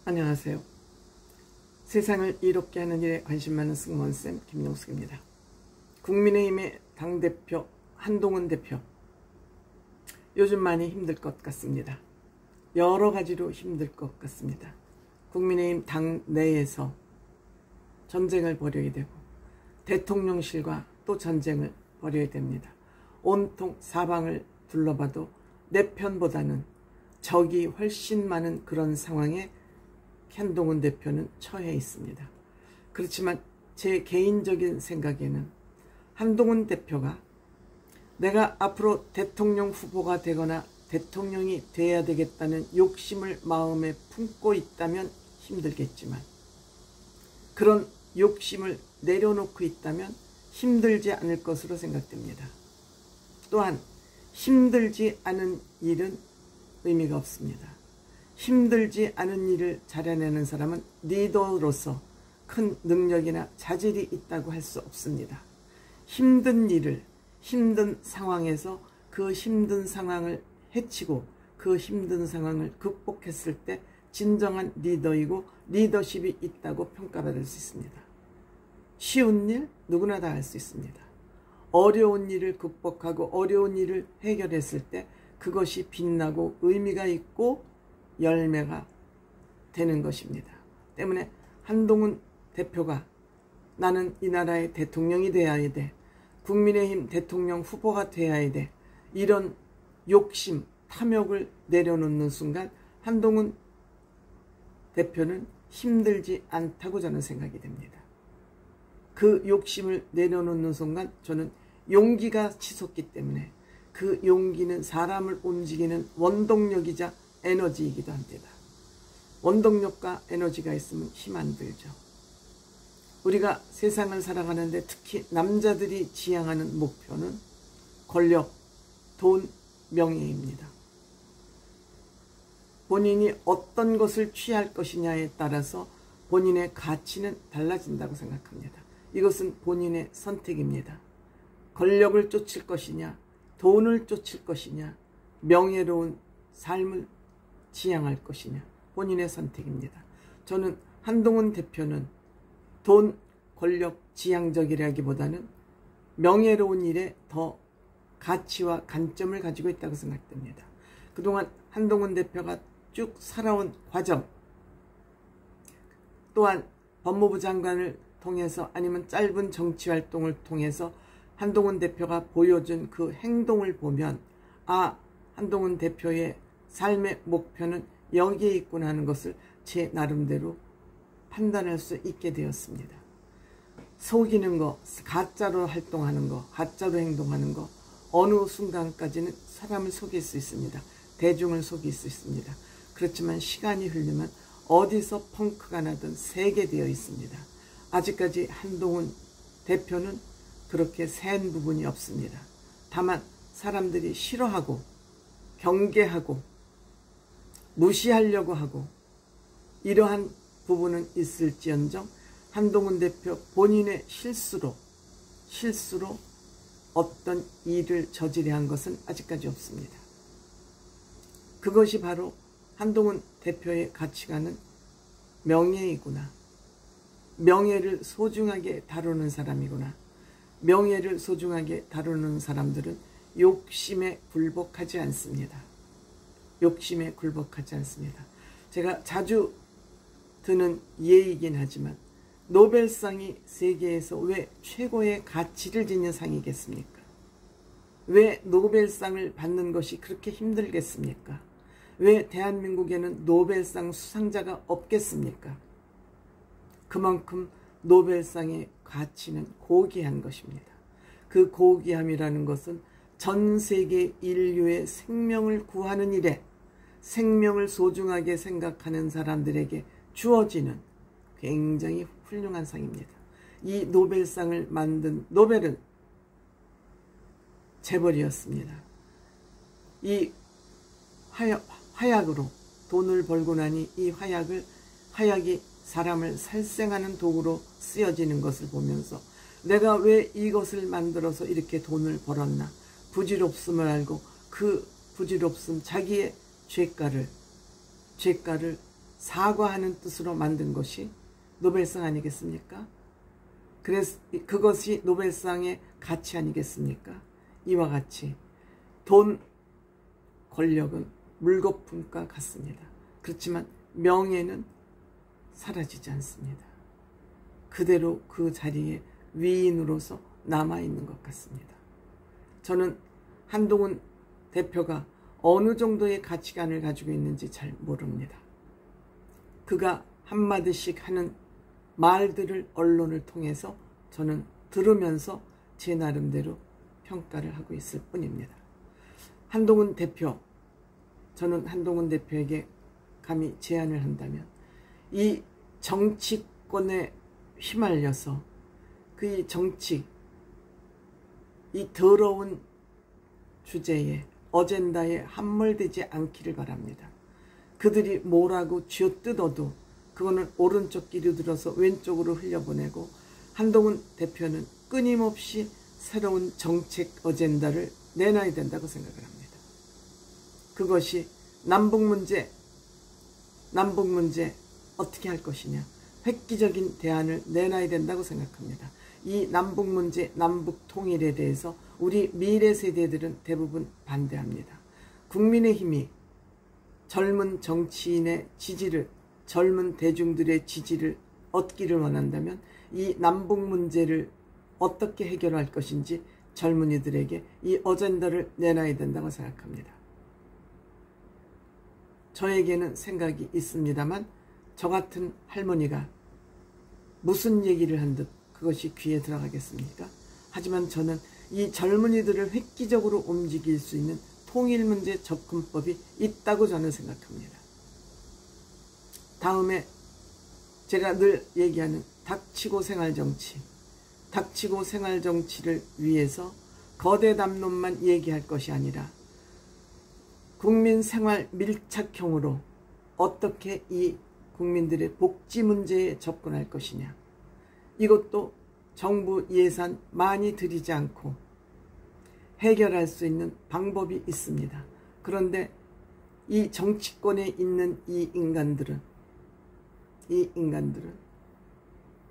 안녕하세요. 세상을 이롭게 하는 일에 관심 많은 승무원쌤 김용숙입니다. 국민의힘의 당대표 한동훈 대표, 요즘 많이 힘들 것 같습니다. 여러 가지로 힘들 것 같습니다. 국민의힘 당 내에서 전쟁을 벌여야 되고 대통령실과 또 전쟁을 벌여야 됩니다. 온통 사방을 둘러봐도 내 편보다는 적이 훨씬 많은 그런 상황에 한동훈 대표는 처해 있습니다. 그렇지만 제 개인적인 생각에는 한동훈 대표가 내가 앞으로 대통령 후보가 되거나 대통령이 돼야 되겠다는 욕심을 마음에 품고 있다면 힘들겠지만, 그런 욕심을 내려놓고 있다면 힘들지 않을 것으로 생각됩니다. 또한 힘들지 않은 일은 의미가 없습니다. 힘들지 않은 일을 잘해내는 사람은 리더로서 큰 능력이나 자질이 있다고 할 수 없습니다. 힘든 일을 힘든 상황에서 그 힘든 상황을 헤치고 그 힘든 상황을 극복했을 때 진정한 리더이고 리더십이 있다고 평가받을 수 있습니다. 쉬운 일 누구나 다 할 수 있습니다. 어려운 일을 극복하고 어려운 일을 해결했을 때 그것이 빛나고 의미가 있고 열매가 되는 것입니다. 때문에 한동훈 대표가 나는 이 나라의 대통령이 되어야 돼, 국민의힘 대통령 후보가 되어야 돼, 이런 욕심, 탐욕을 내려놓는 순간 한동훈 대표는 힘들지 않다고 저는 생각이 됩니다. 그 욕심을 내려놓는 순간 저는 용기가 치솟기 때문에 그 용기는 사람을 움직이는 원동력이자 에너지이기도 합니다. 원동력과 에너지가 있으면 힘 안 들죠. 우리가 세상을 살아가는데 특히 남자들이 지향하는 목표는 권력, 돈, 명예입니다. 본인이 어떤 것을 취할 것이냐에 따라서 본인의 가치는 달라진다고 생각합니다. 이것은 본인의 선택입니다. 권력을 쫓을 것이냐, 돈을 쫓을 것이냐, 명예로운 삶을 지향할 것이냐, 본인의 선택입니다. 저는 한동훈 대표는 돈, 권력 지향적이라기보다는 명예로운 일에 더 가치와 관점을 가지고 있다고 생각됩니다. 그동안 한동훈 대표가 쭉 살아온 과정, 또한 법무부 장관을 통해서 아니면 짧은 정치활동을 통해서 한동훈 대표가 보여준 그 행동을 보면 한동훈 대표의 삶의 목표는 여기에 있구나 하는 것을 제 나름대로 판단할 수 있게 되었습니다. 속이는 거, 가짜로 활동하는 거, 가짜로 행동하는 거, 어느 순간까지는 사람을 속일 수 있습니다. 대중을 속일 수 있습니다. 그렇지만 시간이 흐르면 어디서 펑크가 나든 새게 되어 있습니다. 아직까지 한동훈 대표는 그렇게 센 부분이 없습니다. 다만 사람들이 싫어하고 경계하고 무시하려고 하고 이러한 부분은 있을지언정 한동훈 대표 본인의 실수로 어떤 일을 저지르 한 것은 아직까지 없습니다. 그것이 바로 한동훈 대표의 가치관은 명예이구나, 명예를 소중하게 다루는 사람이구나, 명예를 소중하게 다루는 사람들은 욕심에 굴복하지 않습니다. 욕심에 굴복하지 않습니다. 제가 자주 드는 예이긴 하지만 노벨상이 세계에서 왜 최고의 가치를 지닌 상이겠습니까? 왜 노벨상을 받는 것이 그렇게 힘들겠습니까? 왜 대한민국에는 노벨상 수상자가 없겠습니까? 그만큼 노벨상의 가치는 고귀한 것입니다. 그 고귀함이라는 것은 전 세계 인류의 생명을 구하는 일에 생명을 소중하게 생각하는 사람들에게 주어지는 굉장히 훌륭한 상입니다. 이 노벨상을 만든 노벨은 재벌이었습니다. 이 화약으로 돈을 벌고 나니 이 화약이 사람을 살생하는 도구로 쓰여지는 것을 보면서 내가 왜 이것을 만들어서 이렇게 돈을 벌었나, 부질없음을 알고 그 부질없음, 자기의 죄가를 사과하는 뜻으로 만든 것이 노벨상 아니겠습니까? 그래서 그것이 노벨상의 가치 아니겠습니까? 이와 같이 돈, 권력은 물거품과 같습니다. 그렇지만 명예는 사라지지 않습니다. 그대로 그 자리에 위인으로서 남아있는 것 같습니다. 저는 한동훈 대표가 어느 정도의 가치관을 가지고 있는지 잘 모릅니다. 그가 한마디씩 하는 말들을 언론을 통해서 저는 들으면서 제 나름대로 평가를 하고 있을 뿐입니다. 한동훈 대표, 저는 한동훈 대표에게 감히 제안을 한다면 이 정치권에 휘말려서 그 정치, 이 더러운 주제에 어젠다에 함몰되지 않기를 바랍니다. 그들이 뭐라고 쥐어뜯어도 그거는 오른쪽 길로 들어서 왼쪽으로 흘려보내고 한동훈 대표는 끊임없이 새로운 정책 어젠다를 내놔야 된다고 생각을 합니다. 그것이 남북문제 어떻게 할 것이냐, 획기적인 대안을 내놔야 된다고 생각합니다. 이 남북문제, 남북통일에 대해서 우리 미래 세대들은 대부분 반대합니다. 국민의힘이 젊은 정치인의 지지를, 젊은 대중들의 지지를 얻기를 원한다면 이 남북문제를 어떻게 해결할 것인지 젊은이들에게 이 어젠다를 내놔야 된다고 생각합니다. 저에게는 생각이 있습니다만 저 같은 할머니가 무슨 얘기를 한 듯 그것이 귀에 들어가겠습니까? 하지만 저는 이 젊은이들을 획기적으로 움직일 수 있는 통일문제 접근법이 있다고 저는 생각합니다. 다음에 제가 늘 얘기하는 닥치고 생활정치, 닥치고 생활정치를 위해서 거대 담론만 얘기할 것이 아니라 국민 생활 밀착형으로 어떻게 이 국민들의 복지 문제에 접근할 것이냐, 이것도 정부 예산 많이 들이지 않고 해결할 수 있는 방법이 있습니다. 그런데 이 정치권에 있는 이 인간들은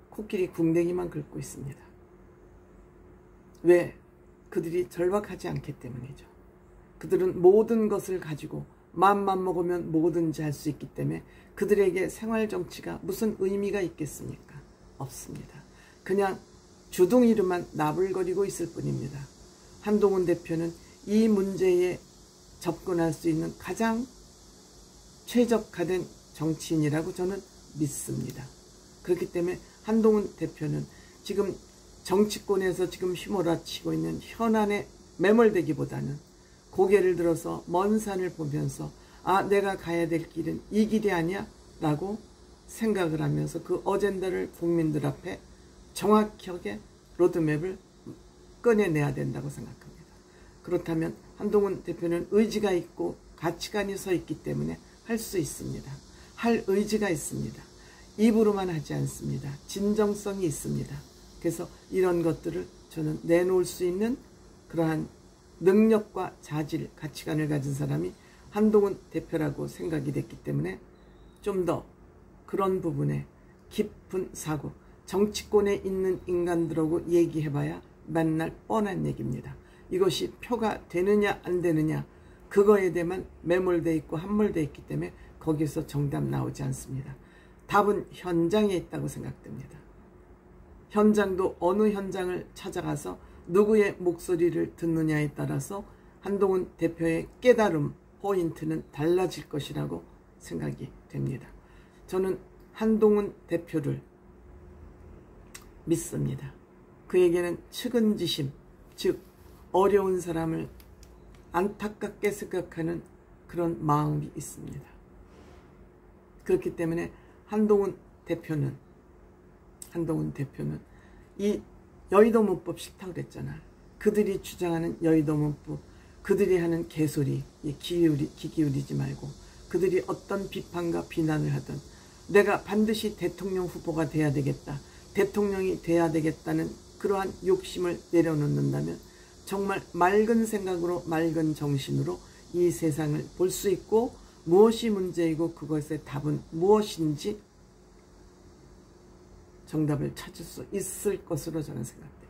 코끼리 궁뎅이만 긁고 있습니다. 왜? 그들이 절박하지 않기 때문이죠. 그들은 모든 것을 가지고 마음만 먹으면 뭐든지 할 수 있기 때문에 그들에게 생활정치가 무슨 의미가 있겠습니까? 없습니다. 그냥 주둥이로만 나불거리고 있을 뿐입니다. 한동훈 대표는 이 문제에 접근할 수 있는 가장 최적화된 정치인이라고 저는 믿습니다. 그렇기 때문에 한동훈 대표는 지금 정치권에서 지금 휘몰아치고 있는 현안에 매몰되기보다는 고개를 들어서 먼 산을 보면서 아, 내가 가야 될 길은 이 길이 아니야? 라고 생각을 하면서 그 어젠다를 국민들 앞에 정확하게 로드맵을 꺼내내야 된다고 생각합니다. 그렇다면 한동훈 대표는 의지가 있고 가치관이 서 있기 때문에 할 수 있습니다. 할 의지가 있습니다. 입으로만 하지 않습니다. 진정성이 있습니다. 그래서 이런 것들을 저는 내놓을 수 있는 그러한 능력과 자질, 가치관을 가진 사람이 한동훈 대표라고 생각이 됐기 때문에 좀 더 그런 부분에 깊은 사고, 정치권에 있는 인간들하고 얘기해봐야 맨날 뻔한 얘기입니다. 이것이 표가 되느냐 안 되느냐 그거에 대해만 매몰되어 있고 함몰되어 있기 때문에 거기서 정답 나오지 않습니다. 답은 현장에 있다고 생각됩니다. 현장도 어느 현장을 찾아가서 누구의 목소리를 듣느냐에 따라서 한동훈 대표의 깨달음 포인트는 달라질 것이라고 생각이 됩니다. 저는 한동훈 대표를 믿습니다. 그에게는 측은지심, 즉 어려운 사람을 안타깝게 생각하는 그런 마음이 있습니다. 그렇기 때문에 한동훈 대표는 이 여의도문법 싫다고 그랬잖아. 그들이 주장하는 여의도문법, 그들이 하는 개소리 귀 기울이지 말고 그들이 어떤 비판과 비난을 하든 내가 반드시 대통령 후보가 돼야 되겠다, 대통령이 돼야 되겠다는 그러한 욕심을 내려놓는다면 정말 맑은 생각으로 맑은 정신으로 이 세상을 볼 수 있고 무엇이 문제이고 그것의 답은 무엇인지 정답을 찾을 수 있을 것으로 저는 생각돼요.